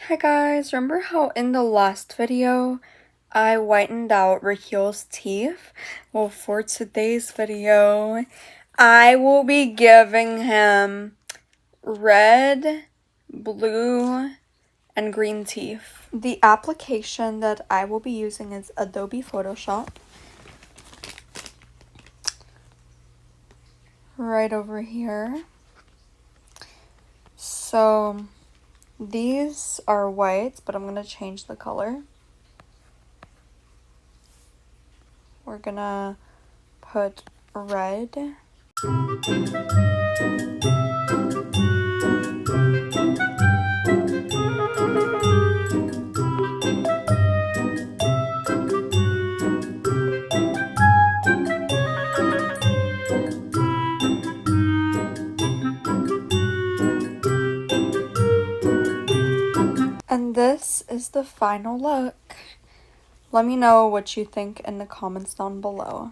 Hi guys, remember how in the last video I whitened out Raheel's teeth? Well, for today's video, I will be giving him red, blue, and green teeth. The application that I will be using is Adobe Photoshop. Right over here. So these are white, but I'm going to change the color. We're going to put red. And this is the final look. Let me know what you think in the comments down below.